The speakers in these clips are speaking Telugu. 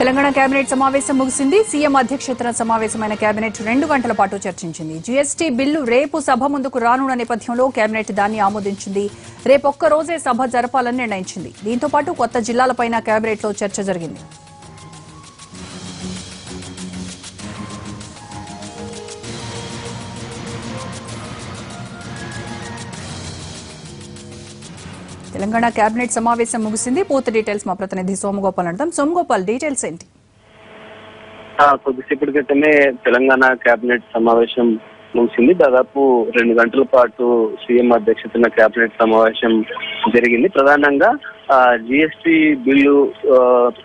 తెలంగాణ కేబినెట్ సమావేశం ముగిసింది. సీఎం అధ్యక్షతన సమావేశమైన కేబినెట్ 2 గంటల పాటు చర్చించింది. జీఎస్టీ బిల్లు రేపు సభ ముందుకు రానున్న నేపథ్యంలో కేబినెట్ దాన్ని ఆమోదించింది. రేపొక్క రోజే సభ జరపాలని నిర్ణయించింది. దీంతో పాటు కొత్త జిల్లాలపైన కేబినెట్లో చర్చ జరిగింది. తెలంగాణ కేబినెట్ సమావేశం ముగిసింది. పూర్తి డీటెయిల్స్ మా ప్రతినిధి సోమగోపాల్ అడదాం. సోమగోపాల్, డీటెయిల్స్ ఏంటి? కొద్దిసేపటి క్రితమే తెలంగాణ కేబినెట్ సమావేశం ముగిసింది. దాదాపు 2 గంటల పాటు సీఎం అధ్యక్షతన కేబినెట్ సమావేశం జరిగింది. ప్రధానంగా జీఎస్టీ బిల్లు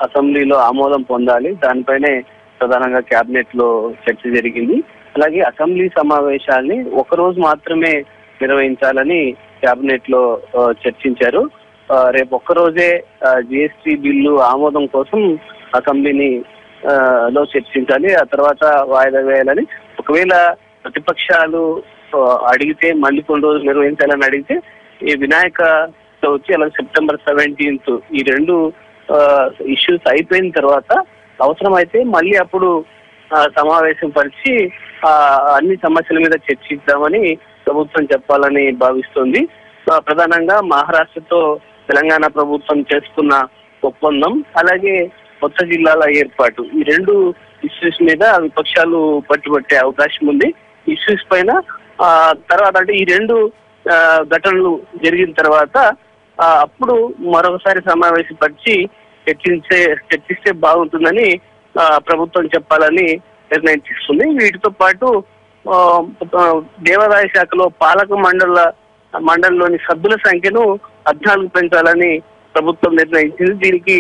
అసెంబ్లీలో ఆమోదం పొందాలి, దానిపైనే ప్రధానంగా కేబినెట్ లో చర్చ జరిగింది. అలాగే అసెంబ్లీ సమావేశాల్ని ఒకరోజు మాత్రమే నిర్వహించాలని కేబినెట్ లో చర్చించారు. రేపు ఒక్కరోజే జీఎస్టీ బిల్లు ఆమోదం కోసం అసెంబ్లీని లో చర్చించాలి, ఆ తర్వాత వాయిదా వేయాలని. ఒకవేళ ప్రతిపక్షాలు అడిగితే మళ్ళీ కొన్ని రోజులు నిర్వహించాలని అడిగితే ఈ వినాయక చవితి అలాగే September 17th ఈ 2 ఇష్యూస్ అయిపోయిన తర్వాత అవసరమైతే మళ్ళీ అప్పుడు సమావేశం పరిచి అన్ని సమస్యల మీద చర్చిద్దామని ప్రభుత్వం చెప్పాలని భావిస్తోంది. ప్రధానంగా మహారాష్ట్రతో తెలంగాణ ప్రభుత్వం చేసుకున్న ఒప్పందం, అలాగే కొత్త జిల్లాల ఏర్పాటు, ఈ 2 ఇష్యూస్ మీద విపక్షాలు పట్టుబట్టే అవకాశం ఉంది. ఇష్యూస్ పైన తర్వాత అంటే ఈ 2 ఘటనలు జరిగిన తర్వాత అప్పుడు మరొకసారి సమావేశపరిచి చర్చిస్తే బాగుంటుందని ప్రభుత్వం చెప్పాలని నిర్ణయం తీసుకుంది. వీటితో పాటు దేవాదాయ శాఖలో పాలక మండలిలోని సభ్యుల సంఖ్యను 14 పెంచాలని ప్రభుత్వం నిర్ణయించింది. దీనికి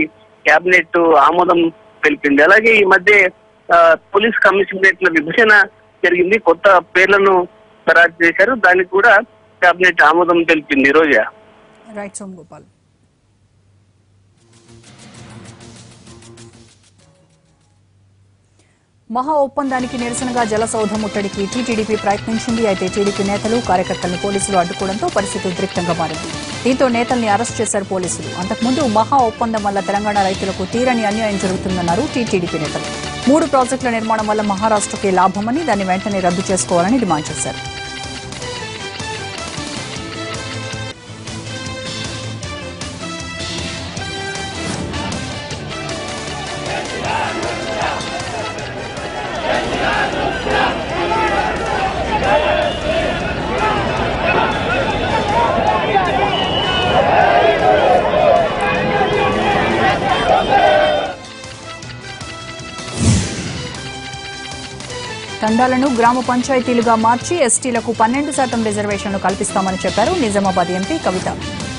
కేబినెట్ ఆమోదం తెలిపింది. అలాగే ఈ మధ్య పోలీస్ కమిషనరేట్ల విభజన జరిగింది, కొత్త పేర్లను ఖరారు చేశారు, దానికి కూడా కేబినెట్ ఆమోదం తెలిపింది. రోజా. రైట్ సోమగోపాల్. మహా ఒప్పందానికి నిరసనగా జలసౌధ ముట్టడికి టీటీడీపీ ప్రయత్నించింది. అయితే టీడీపీ నేతలు, కార్యకర్తలను పోలీసులు అడ్డుకోవడంతో పరిస్థితి ఉద్రిక్తంగా మారింది. దీంతో నేతల్ని అరెస్ట్ చేశారు పోలీసులు. అంతకుముందు మహా ఒప్పందం వల్ల తెలంగాణ రైతులకు తీరని అన్యాయం జరుగుతుందన్నారు టీటీడీపీ నేతలు. 3 ప్రాజెక్టుల నిర్మాణం వల్ల మహారాష్ట్రకే లాభమని, దాన్ని వెంటనే రద్దు చేసుకోవాలని డిమాండ్ చేశారు. తండాలను గ్రామ పంచాయతీలుగా మార్చి ఎస్టీలకు 12% రిజర్వేషన్లు కల్పిస్తామని చెప్పారు నిజామాబాద్ ఎంపీ కవిత.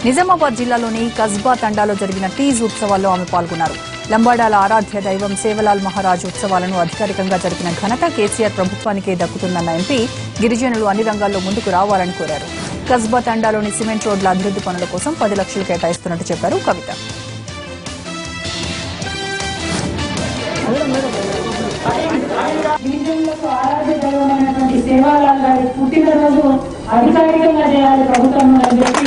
నిజామాబాద్ జిల్లాలోని కస్బా తండాలో జరిగిన తీజ్ ఉత్సవాల్లో ఆమె పాల్గొన్నారు. లంబాడాల ఆరాధ్య దైవం సేవలాల్ మహారాజ్ ఉత్సవాలను అధికారికంగా జరిపిన ఘనత కేసీఆర్ ప్రభుత్వానికే దక్కుతుందన్న ఎంపీ గిరిజనులు అన్ని రంగాల్లో ముందుకు రావాలని కోరారు. కస్బా తండాలోని సిమెంట్ రోడ్ల అభివృద్ది పనుల కోసం 10 లక్షలు కేటాయిస్తున్నట్టు చెప్పారు కవిత. గిరిజనులకు ఆరాధ్య దైవమైనటువంటి సేవాలాల్ గారి పుట్టినరోజు అధికారికంగా చేయాలి ప్రభుత్వం అని చెప్పి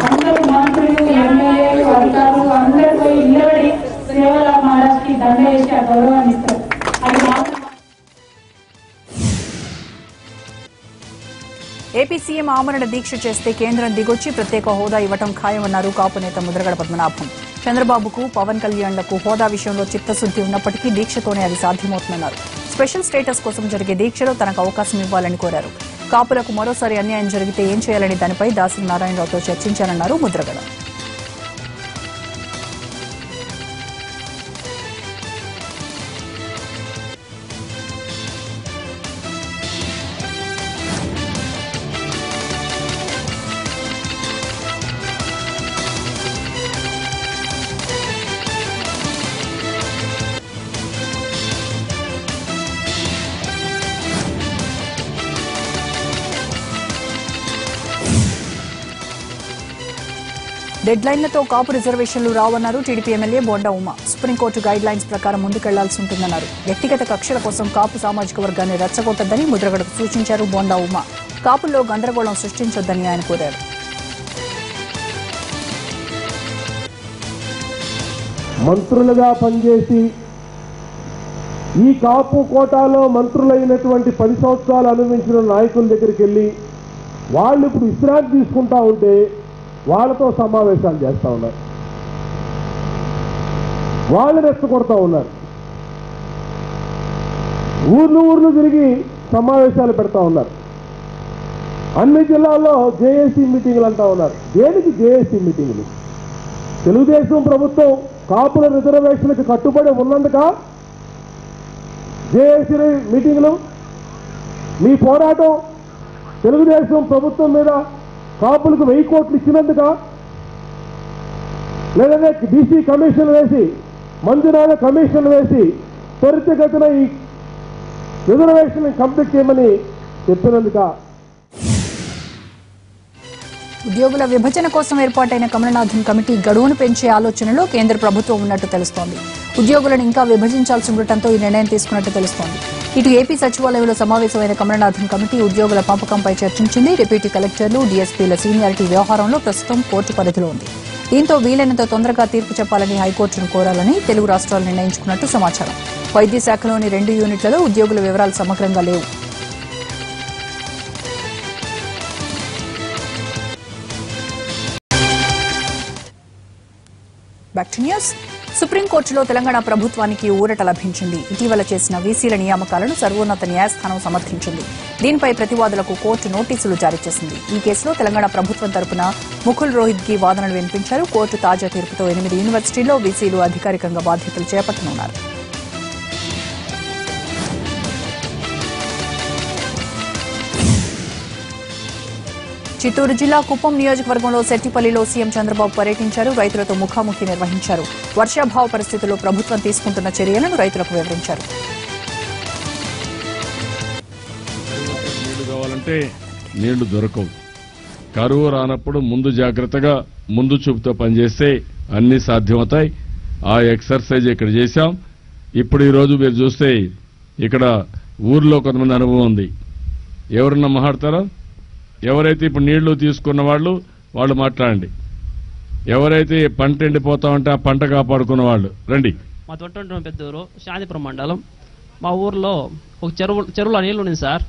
అందరూ మంత్రులు, ఎమ్మెల్యేలు, అధికారులు అందరూ పోయి నిలబడి సేవాలాల్ మహారాజ్ కి దండ వేసి ఆ గౌరవాన్ని ఇస్తారు. అది ఏపీ సీఎం ఆమరణ దీక్ష చేస్తే కేంద్రం దిగొచ్చి ప్రత్యేక హోదా ఇవ్వటం ఖాయమన్నారు కాపు నేత ముద్రగడ పద్మనాభం. చంద్రబాబుకు, పవన్ కళ్యాణ్లకు హోదా విషయంలో చిత్తశుద్ది ఉన్నప్పటికీ దీక్షతోనే అది సాధ్యమవుతుందన్నారు. స్పెషల్ స్టేటస్ కోసం జరిగే దీక్షలో తనకు అవకాశం ఇవ్వాలని కోరారు. కాపులకు మరోసారి అన్యాయం జరిగితే ఏం చేయాలని దానిపై దాసరి నారాయణరావుతో చర్చించానన్నారు ముద్రగడ. డెడ్ లైన్లతో కాపు రిజర్వేషన్లు రావన్నారు TDP MLA Bonda Uma. Supreme court guidelines ప్రకారం ముందుకెళ్లాల్సి ఉంటుందన్నారు. వ్యక్తిగత కక్షల కోసం కాపు సామాజిక వర్గాన్ని రెచ్చగొట్టొద్దని ముద్రగడకు సూచించారు బోండా ఉమ. కాపుల్లో గందరగోళం సృష్టించొద్దని ఆయన కోరారు. మంత్రులుగా పనిచేసి ఈ కాపు కోటాలో మంత్రులైనటువంటి 10 సంవత్సరాలు అనుభవించిన నాయకుల దగ్గరికి వెళ్ళి వాళ్ళు ఇప్పుడు విశ్రాంతి తీసుకుంటా ఉంటే వాళ్ళతో సమావేశాలు చేస్తూ ఉన్నారు, వాళ్ళు రెచ్చగొడతా ఉన్నారు, ఊర్లు తిరిగి సమావేశాలు పెడతా ఉన్నారు. అన్ని జిల్లాల్లో జేఏసీ మీటింగులు అంటా ఉన్నారు. దేనికి జేఏసీ మీటింగులు? తెలుగుదేశం ప్రభుత్వం కాపుల రిజర్వేషన్కి కట్టుబడి ఉన్నందుక జేఏసీ మీటింగులు? మీ పోరాటం తెలుగుదేశం ప్రభుత్వం మీద కాపులకు 1000 కోట్లు ఇచ్చినందుక? లేదంటే బీసీ కమిషన్ వేసి మంజునాథ కమిషన్ వేసి త్వరితగతిన ఈ రిజర్వేషన్ కంప్లీట్ చేయమని చెప్పినందుక? ఉద్యోగుల విభజన కోసం ఏర్పాటైన కమలనాథన్ కమిటీ గడువును పెంచే ఆలోచనలో కేంద్ర ప్రభుత్వం ఉన్నట్టు తెలుస్తోంది. ఉద్యోగులను ఇంకా విభజించాల్సి ఉండటంతో ఈ నిర్ణయం తీసుకున్నట్టు తెలుస్తోంది. ఇటు ఏపీ సచివాలయంలో సమావేశమైన కమలనాథన్ కమిటీ ఉద్యోగుల పంపకంపై చర్చించింది. డిప్యూటీ కలెక్టర్లు, డీఎస్పీల సీనియారిటీ వ్యవహారంలో ప్రస్తుతం కోర్టు పరిధిలో ఉంది. దీంతో వీలైనంత తొందరగా తీర్పు చెప్పాలని హైకోర్టును కోరాలని తెలుగు రాష్ట్రాలు నిర్ణయించుకున్నట్టు సమాచారం. వైద్య శాఖలోని 2 యూనిట్లలో ఉద్యోగుల వివరాలు సమగ్రంగా లేవు. Back to news. సుప్రీంకోర్టులో తెలంగాణ ప్రభుత్వానికి ఊరట లభించింది. ఇటీవల చేసిన వీసీల నియామకాలను సర్వోన్నత న్యాయస్థానం సమర్థించింది. దీనిపై ప్రతివాదులకు కోర్టు నోటీసులు జారీ చేసింది. ఈ కేసులో తెలంగాణ ప్రభుత్వం తరపున ముకుల్ రోహిత్గి వాదనలు వినిపించారు. కోర్టు తాజా తీర్పుతో 8 యూనివర్సిటీల్లో వీసీలు అధికారికంగా బాధ్యతలు చేపట్టనున్నారు. చిత్తూరు జిల్లా కుప్పం నియోజకవర్గంలో సెట్టిపల్లిలో సీఎం చంద్రబాబు పర్యటించారు. రైతులతో ముఖాముఖి నిర్వహించారు. వర్షాభావ పరిస్థితుల్లో ప్రభుత్వం తీసుకుంటున్న చర్యలను రైతులకు వివరించారు. నీళ్లు కావాలంటే నీళ్లు దొరకవు. కరువు రానప్పుడు ముందు జాగ్రత్తగా ముందు చూపుతో పనిచేస్తే అన్ని సాధ్యమవుతాయి. ఆ ఎక్సర్సైజ్ ఇక్కడ చేశాం. ఇప్పుడు ఈరోజు మీరు చూస్తే ఇక్కడ ఊర్లో కొంతమంది అనుభవం ఉంది. ఎవరన్నా మాట్లాడతారా? ఎవరైతే ఇప్పుడు నీళ్లు తీసుకున్న వాళ్ళు మాట్లాడండి. ఎవరైతే పంట ఎండిపోతా ఉంటే ఆ పంట కాపాడుకున్న వాళ్ళు రండి. మా తొట్టుంటున్న పెద్దూరు శాంతిపురం మండలం. మా ఊర్లో ఒక చెరువులో నీళ్లు ఉంది సార్.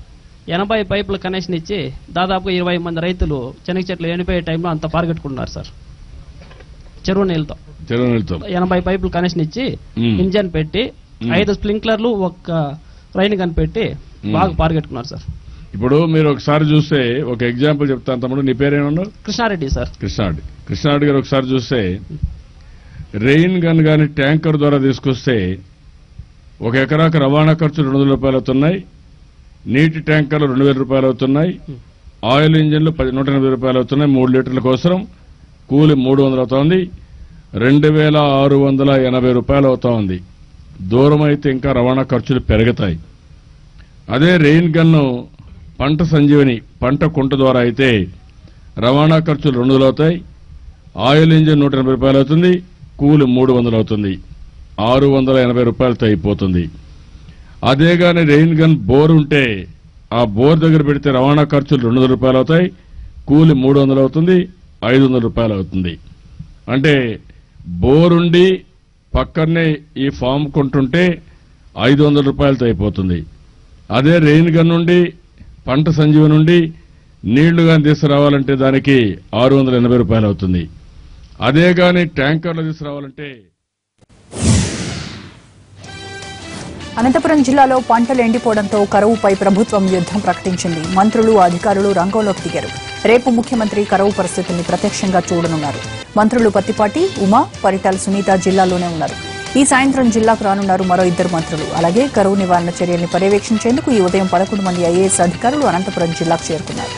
80 పైపులు కనెక్షన్ ఇచ్చి దాదాపు 20 మంది రైతులు శనగ చెట్లు ఎండిపోయే టైంలో అంత పారగట్టుకుంటున్నారు సార్. చెరువు నీళ్ళతో 80 పైపులు కనెక్షన్ ఇచ్చి ఇంజన్ పెట్టి 5 స్ప్రింక్లర్లు ఒక రైన్ గన్ పెట్టి బాగా పారగట్టుకున్నారు సార్. ఇప్పుడు మీరు ఒకసారి చూస్తే ఒక ఎగ్జాంపుల్ చెప్తాను తమ్ముడు. నీ పేరేమన్నా? కృష్ణారెడ్డి సార్. కృష్ణారెడ్డి గారు ఒకసారి చూస్తే రెయిన్ గన్ గాని ట్యాంకర్ ద్వారా తీసుకొస్తే 1 ఎకరాకు రవాణా ఖర్చు 200 రూపాయలు అవుతున్నాయి. నీటి ట్యాంకర్లు 2000 రూపాయలు అవుతున్నాయి. ఆయిల్ ఇంజిన్లు 180 రూపాయలు అవుతున్నాయి. 3 లీటర్ల కోసం కూలి 300 అవుతోంది. 2680 రూపాయలు అవుతా ఉంది. దూరం అయితే ఇంకా రవాణా ఖర్చులు పెరుగుతాయి. అదే రెయిన్ గన్ను పంట సంజీవని పంట కుంట ద్వారా అయితే రవాణా ఖర్చులు 200 అవుతాయి. ఆయిల్ ఇంజిన్ 180 రూపాయలు అవుతుంది. కూలి 300 అవుతుంది. 680 రూపాయలతో అయిపోతుంది. అదే గాని రెయిన్ గన్ బోర్ ఉంటే ఆ బోర్ దగ్గర పెడితే రవాణా ఖర్చులు 200 రూపాయలు అవుతాయి. కూలి 300 అవుతుంది. 500 రూపాయలు అవుతుంది. అంటే బోరుండి పక్కనే ఈ ఫామ్ కొంటుంటే 500 రూపాయలతో అయిపోతుంది. అదే రెయిన్ గన్ నుండి పంట సంజీవ నుండి నీళ్లు కానీ తీసుకురావాలంటే దానికి 680 రూపాయలు అవుతుంది. అదే గాని ట్యాంకర్లు తీసుకురావాలంటే. అనంతపురం జిల్లాలో పంటలు ఎండిపోవడంతో కరువుపై ప్రభుత్వం యుద్ధం ప్రకటించింది. మంత్రులు, అధికారులు రంగంలోకి దిగారు. రేపు ముఖ్యమంత్రి కరువు పరిస్థితుల్ని ప్రత్యక్షంగా చూడనున్నారు. మంత్రులు పత్తిపాటి, ఉమా, పరిటాల సునీత జిల్లాలోనే ఉన్నారు. ఈ సాయంత్రం జిల్లాకు రానున్నారు మరో 2 మంత్రులు. అలాగే కరువు నివారణ చర్యల్ని పర్యవేక్షించేందుకు ఈ ఉదయం 11 మంది ఐఏఎస్ అధికారులు అనంతపురం జిల్లాకు చేరుకున్నారు.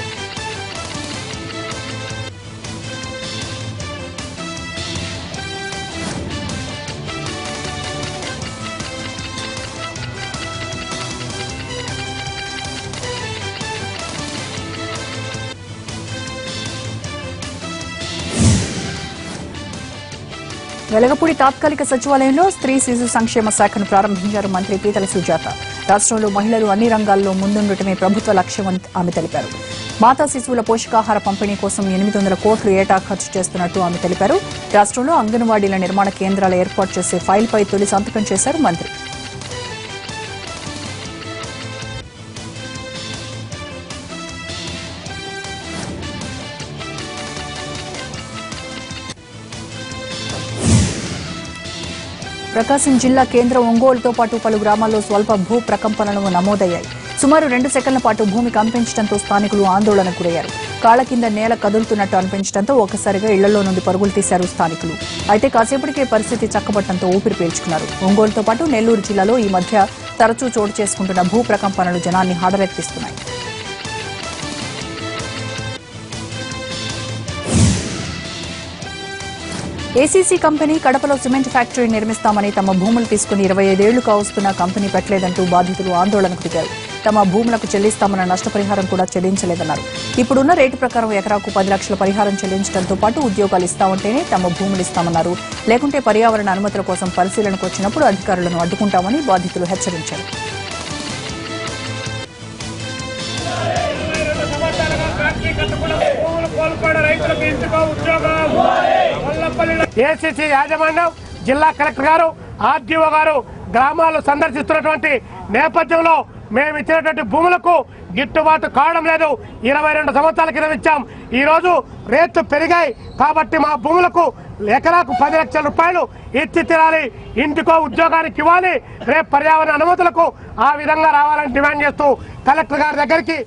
వెలగపూడి తాత్కాలిక సచివాలయంలో స్త్రీ శిశు సంక్షేమ శాఖను ప్రారంభించారు మంత్రి పీతల సుజాత. రాష్ట్రంలో మహిళలు అన్ని రంగాల్లో ముందుండటమే ప్రభుత్వ లక్ష్యమని ఆమె తెలిపారు. మాతా శిశువుల పోషకాహార పంపిణీ కోసం 800 కోట్లు ఏటా ఖర్చు చేస్తున్నట్టు ఆమె తెలిపారు. రాష్ట్రంలో అంగన్వాడీల నిర్మాణ కేంద్రాలు ఏర్పాటు చేసే ఫైల్పై తొలి సంతకం చేశారు మంత్రి. ప్రకాశం జిల్లా కేంద్రం ఒంగోలుతో పాటు పలు గ్రామాల్లో స్వల్ప భూ ప్రకంపనలు నమోదయ్యాయి. సుమారు 2 సెకన్ల పాటు భూమి కంపించడంతో స్థానికులు ఆందోళనకు గురయ్యారు. కాళ్ల కింద నేల కదులుతున్నట్టు అనిపించడంతో ఒక్కసారిగా ఇళ్లలో నుండి పరుగులు తీశారు స్థానికులు. అయితే కాసేపటికే పరిస్థితి చక్కబట్టడంతో ఊపిరి పీల్చుకున్నారు. ఒంగోలుతో పాటు నెల్లూరు జిల్లాలో ఈ మధ్య తరచూ చోటు చేసుకుంటున్న భూ ప్రకంపనలు జనాన్ని హాడరెత్తిస్తున్నాయి. ఏసీసీ కంపెనీ కడపలో సిమెంట్ ఫ్యాక్టరీ నిర్మిస్తామని తమ భూములు తీసుకుని 25 ఏళ్లు కావస్తున్న కంపెనీ పెట్టలేదంటూ బాధితులు ఆందోళనకు దిగారు. తమ భూములకు చెల్లిస్తామన్న నష్టపరిహారం కూడా చెల్లించలేదన్నారు. ఇప్పుడున్న రేటు ప్రకారం ఎకరాకు 10 లక్షల పరిహారం చెల్లించడంతో పాటు ఉద్యోగాలు ఇస్తామంటేనే తమ భూములు ఇస్తామన్నారు. లేకుంటే పర్యావరణ అనుమతుల కోసం పరిశీలనకు వచ్చినప్పుడు అధికారులను అడ్డుకుంటామని బాధితులు హెచ్చరించారు. ఏసీసీ యాజమాన్యం, జిల్లా కలెక్టర్ గారు, ఆర్డీఓ గారు గ్రామాలు సందర్శిస్తున్నటువంటి నేపథ్యంలో మేము ఇచ్చినటువంటి భూములకు గిట్టుబాటు కావడం లేదు. 22 సంవత్సరాల క్రితం ఇచ్చాం. ఈ రోజు రేట్లు పెరిగాయి కాబట్టి మా భూములకు ఎకరాకు 10 లక్షల రూపాయలు ఇచ్చి తీరాలి. ఇంటికో ఉద్యోగానికి ఇవ్వాలి. రేపు పర్యావరణ అనుమతులకు ఆ విధంగా రావాలని డిమాండ్ చేస్తూ కలెక్టర్ గారి దగ్గరికి.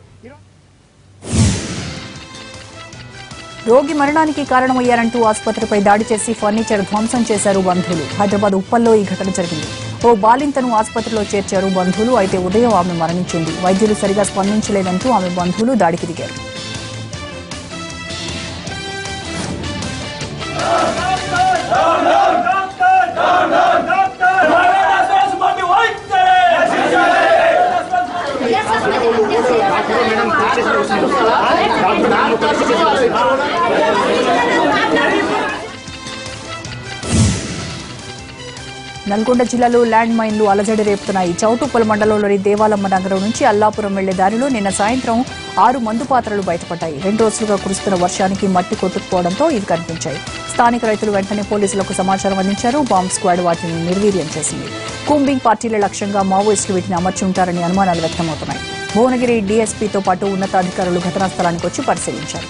రోగి మరణానికి కారణమయ్యారంటూ ఆసుపత్రిపై దాడి చేసి ఫర్నిచర్ ధ్వంసం చేశారు బంధువులు. హైదరాబాద్ ఉప్పల్లో ఈ ఘటన జరిగింది. ఓ బాలింతను ఆసుపత్రిలో చేర్చారు బంధువులు. అయితే ఉదయం ఆమె మరణించింది. వైద్యులు సరిగా స్పందించలేదంటూ ఆమె బంధువులు దాడికి దిగారు. నల్గొండ జిల్లాలో ల్యాండ్ మైన్లు అలజడి రేపుతున్నాయి. చౌటుప్పల్ మండలంలోని దేవాలమ్మ నగరం నుంచి అల్లాపురం వెళ్లే దారిలో నిన్న సాయంత్రం 6 మందు పాత్రలు బయటపడ్డాయి. 2 రోజులుగా కురుస్తున్న వర్షానికి మట్టి కొట్టుకుపోవడంతో ఇవి కనిపించాయి. స్థానిక రైతులు వెంటనే పోలీసులకు సమాచారం అందించారు. బాంబ్ స్క్వాడ్ వాటిని నిర్వీర్యం చేసింది. కూంబింగ్ పార్టీల లక్ష్యంగా మావోయిస్టులు వీటిని అమర్చి ఉంటారని అనుమానాలు వ్యక్తమవుతున్నాయి. భువనగిరి డీఎస్పీతో పాటు ఉన్నతాధికారులు ఘటనా స్థలానికి వచ్చి పరిశీలించారు.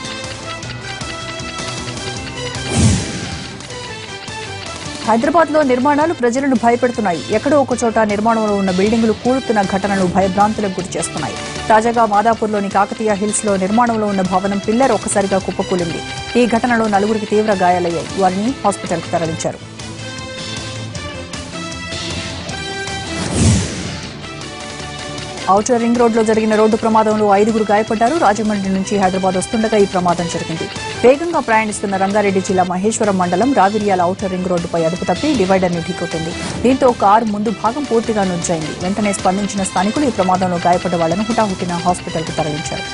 హైదరాబాద్ లో నిర్మాణాలు ప్రజలను భయపెడుతున్నాయి. ఎక్కడో ఒక చోట నిర్మాణంలో ఉన్న బిల్డింగులు కూలుతున్న ఘటనలు భయభ్రాంతులకు గురి చేస్తున్నాయి. తాజాగా మాదాపూర్లోని కాకతీయ హిల్స్ లో నిర్మాణంలో ఉన్న భవనం పిల్లర్ ఒక్కసారిగా కుప్పకూలింది. ఈ ఘటనలో 4 తీవ్ర గాయాలయ్యాయి. వారిని హాస్పిటల్కు తరలించారు. ఔటర్ రింగ్ రోడ్లో జరిగిన రోడ్డు ప్రమాదంలో 5 గాయపడ్డారు. రాజమండ్రి నుంచి హైదరాబాద్ వస్తుండగా ఈ ప్రమాదం జరిగింది. వేగంగా ప్రయాణిస్తున్న రంగారెడ్డి జిల్లా మహేశ్వరం మండలం రావిర్యాల ఔటర్ రింగ్ రోడ్డుపై అదుపు తప్పి డివైడర్ ని ఢీకొట్టింది. దీంతో కారు ముందు భాగం పూర్తిగా నుజ్జైంది. వెంటనే స్పందించిన స్థానికులు ఈ ప్రమాదంలో గాయపడ్డ వాళ్లను హుటాహుటిన హాస్పిటల్కు తరలించారు.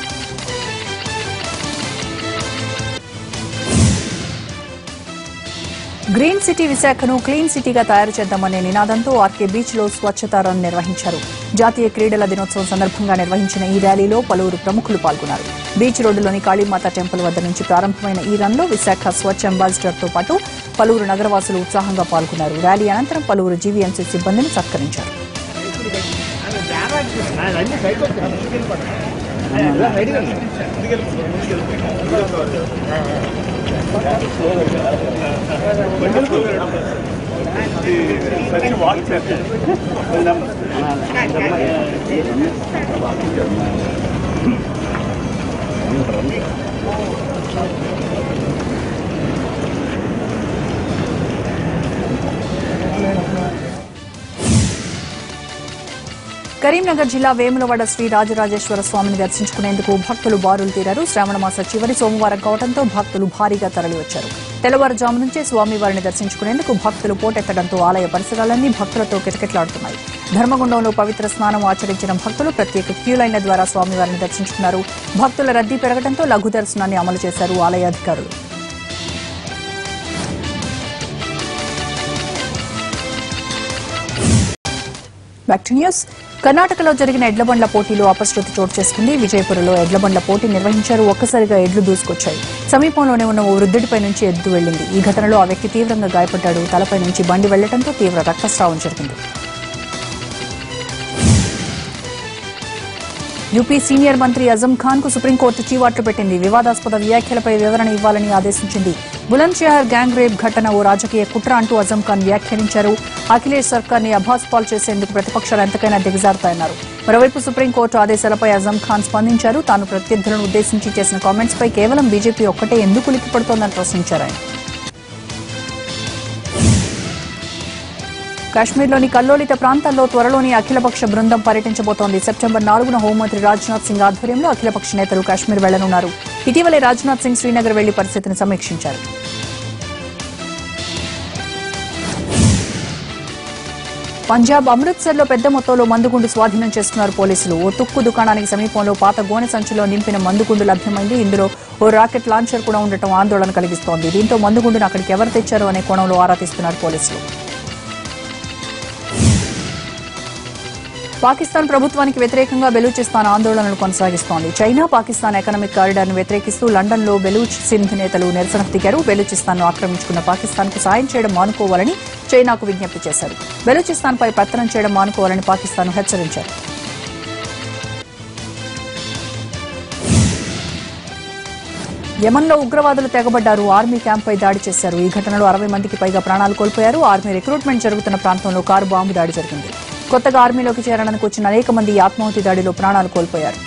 గ్రీన్ సిటీ విశాఖను క్లీన్ సిటీగా తయారు చేద్దామనే నినాదంతో ఆర్కే బీచ్ లో స్వచ్ఛతా రన్ నిర్వహించారు. జాతీయ క్రీడల దినోత్సవం సందర్భంగా నిర్వహించిన ఈ ర్యాలీలో పలువురు ప్రముఖులు పాల్గొన్నారు. బీచ్ రోడ్డులోని కాళీమాత టెంపుల్ వద్ద నుంచి ప్రారంభమైన ఈ రన్ లో విశాఖ స్వచ్ఛ అంబాసిడర్ తో పాటు పలువురు నగరవాసులు ఉత్సాహంగా పాల్గొన్నారు. ర్యాలీ అనంతరం పలువురు జీవీఎంసీ సిబ్బందిని సత్కరించారు. కరీంనగర్ జిల్లా వేములవాడ శ్రీ రాజరాజేశ్వర స్వామిని దర్శించుకునేందుకు భక్తులు బారులు తీరారు. శ్రావణమాస చివరి సోమవారం కావడంతో భక్తులు భారీగా తరలివచ్చారు. తెల్లవారుజాము నుంచే స్వామివారిని దర్శించుకునేందుకు భక్తులు పోటెత్తడంతో ఆలయ పరిసరాలన్నీ భక్తులతో కిటకిటలాడుతున్నాయి. ధర్మగుండంలో పవిత్ర స్నానం ఆచరించిన భక్తులు ప్రత్యేక క్యూలైన్ల ద్వారా స్వామివారిని దర్శించుకున్నారు. భక్తుల రద్దీ పెరగడంతో లఘు దర్శనాన్ని అమలు చేశారు ఆలయ అధికారులు. Back to news. కర్ణాటకలో జరిగిన ఎడ్లబండ్ల పోటీలో అపశృతి చోటు చేసుకుంది. విజయపురంలో ఎడ్లబండ్ల పోటీ నిర్వహించారు. ఒక్కసారిగా ఎడ్లు దూసుకొచ్చాయి. సమీపంలోనే ఉన్న ఓ వృద్ధుడిపై నుంచి ఎద్దు వెళ్లింది. ఈ ఘటనలో ఆ వ్యక్తి తీవ్రంగా గాయపడ్డాడు. తలపై నుంచి బండి వెళ్లడంతో తీవ్ర రక్తస్రావం జరిగింది. యూపీ సీనియర్ మంత్రి అజం ఖాన్ కు సుప్రీంకోర్టు చీవాట్లు పెట్టింది. వివాదాస్పద వ్యాఖ్యలపై వివరణ ఇవ్వాలని ఆదేశించింది. బులంద్షహర్ గ్యాంగ్ రేప్ ఘటన ఓ రాజకీయ కుట్ర అంటూ అజం ఖాన్ వ్యాఖ్యానించారు. అఖిలేష్ సర్కార్ ని అభాస్పాల్ చేసేందుకు ప్రతిపక్షాలు ఎంతకైనా దిగజారుతాయన్నారు. మరోవైపు సుప్రీంకోర్టు ఆదేశాలపై అజం ఖాన్ స్పందించారు. తాను ప్రత్యర్థులను ఉద్దేశించి చేసిన కామెంట్స్ పై కేవలం బీజేపీ ఒక్కటే ఎందుకు ఉలిక్కిపడుతోందని ప్రశ్నించారు ఆయన. కాశ్మీర్లోని కల్లోలిత ప్రాంతాల్లో త్వరలోని అఖిలపక్ష బృందం పర్యటించబోతోంది. సెప్టెంబర్ 4న హోంమంత్రి రాజ్నాథ్ సింగ్ ఆధ్వర్యంలో అఖిలపక్ష నేతలు కాశ్మీర్ వెళ్లనున్నారు. ఇటీవలే రాజ్నాథ్ సింగ్ శ్రీనగర్ వెళ్లి పరిస్థితిని సమీక్షించారు. పంజాబ్ అమృత్సర్లో పెద్ద మొత్తంలో మందుగుండు స్వాధీనం చేసుకున్నారు పోలీసులు. ఓ తుక్కు దుకాణానికి సమీపంలో పాత గోనె సంచిలో నింపిన మందుగుండు లభ్యమైంది. ఇందులో ఓ రాకెట్ లాంచర్ కూడా ఉండటం ఆందోళన కలిగిస్తోంది. దీంతో మందుగుండును అక్కడికి ఎవరు తెచ్చారో అనే కోణంలో ఆరా తీస్తున్నారు పోలీసులు. పాకిస్తాన్ ప్రభుత్వానికి వ్యతిరేకంగా బెలూచిస్తాన్ ఆందోళనలు కొనసాగిస్తోంది. చైనా పాకిస్తాన్ ఎకనామిక్ కారిడార్ ను వ్యతిరేకిస్తూ లండన్లో బెలూచ్ సింధ్ నేతలు నిరసనకు దిగారు. బెలూచిస్తాన్ ను ఆక్రమించుకున్న పాకిస్తాన్ కు సాయం చేయడం మానుకోవాలని చైనాకు విజ్ఞప్తి చేశారు. బెలూచిస్తాన్ పై పెత్తనం చేయడం మానుకోవాలని పాకిస్తాన్ హెచ్చరించారు. యమన్లో ఉగ్రవాదులు తెగబడ్డారు. ఆర్మీ క్యాంప్పై దాడి చేశారు. ఈ ఘటనలో 60 మందికి పైగా ప్రాణాలు కోల్పోయారు. ఆర్మీ రిక్రూట్మెంట్ జరుగుతున్న ప్రాంతంలో కారు బాంబు దాడి జరిగింది. కొత్తగా ఆర్మీలోకి చేరడానికి వచ్చిన అనేక మంది ఆత్మాహుతి దాడిలో ప్రాణాలు కోల్పోయారు.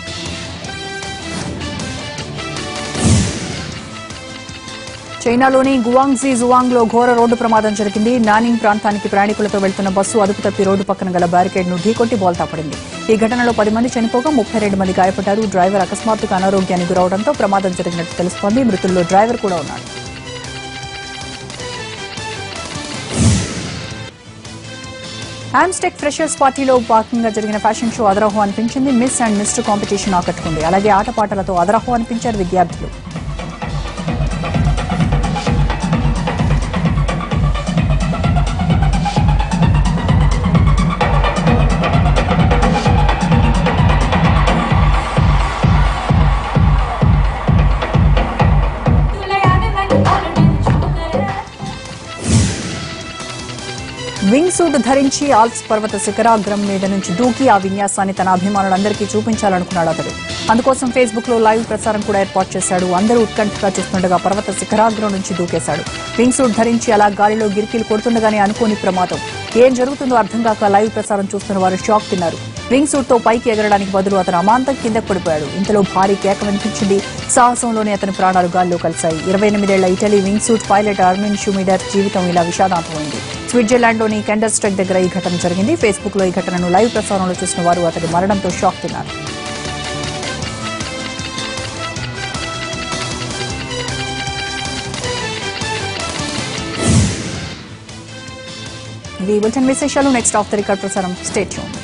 చైనాలోని గువాంగ్జీ జువాంగ్లో ఘోర రోడ్డు ప్రమాదం జరిగింది. నానింగ్ ప్రాంతానికి ప్రయాణికులతో వెళ్తున్న బస్సు అదుపు తప్పి రోడ్డు పక్కన గల బ్యారికేడ్ ను ఢీకొట్టి బోల్తా పడింది. ఈ ఘటనలో 10 మంది చనిపోగా 32 మంది గాయపడ్డారు. డ్రైవర్ అకస్మాత్తుగా అనారోగ్యానికి గురవడంతో ప్రమాదం జరిగినట్టు తెలుస్తోంది. మృతుల్లో డ్రైవర్ కూడా ఉన్నాడు. హామ్స్టెక్ ఫ్రెషర్స్ పార్టీలో భాగంగా జరిగిన ఫ్యాషన్ షో అదరహో అనిపించింది. మిస్ అండ్ మిస్టర్ కాంపిటీషన్ ఆకట్టుకుంది. అలాగే ఆటపాటలతో అదరహో అనిపించారు విద్యార్థులు. వింగ్ సూట్ ధరించి ఆల్ప్స్ పర్వత శిఖరాగ్రం మీద నుంచి దూకి ఆ విన్యాసాన్ని తన అభిమానులందరికీ చూపించాలనుకున్నాడు అతడు. అందుకోసం ఫేస్బుక్ లో లైవ్ ప్రసారం కూడా ఏర్పాటు చేశాడు. అందరూ ఉత్కంఠగా చూస్తుండగా పర్వత శిఖరాగ్రం నుంచి దూకేశాడు. వింగ్ సూట్ ధరించి అలా గాలిలో గిరికీలు కొడుతుండగానే అనుకోని ప్రమాదం. ఏం జరుగుతుందో అర్థం కాక లైవ్ ప్రసారం చూస్తున్న వారు షాక్ తిన్నారు. వింగ్ సూట్ తో పైకి ఎగరడానికి బదులు అతను అమాంతం కిందకు పడిపోయాడు. ఇంతలో భారీ కేక వినిపించింది. సాహసంలోనే అతని ప్రాణాలు గాల్లో కలిశాయి. 28 ఏళ్ల ఇటలీ వింగ్ సూట్ పైలట్ ఆర్మిన్ షూమిడర్ జీవితం ఇలా విషాదాంతమైంది. స్విట్జర్లాండ్లోని కెండర్స్ట్రక్ దగ్గర ఈ ఘటన జరిగింది. ఫేస్బుక్ లో ఈ ఘటనను లైవ్ ప్రసారంలో చూసిన వారు అతడి మరణంతో షాక్ తిన్నారు. ఈ బులెటిన్ విశేషాలు నెక్స్ట్ ఆఫ్ ద రికార్డ్ ప్రసారం. Stay tuned.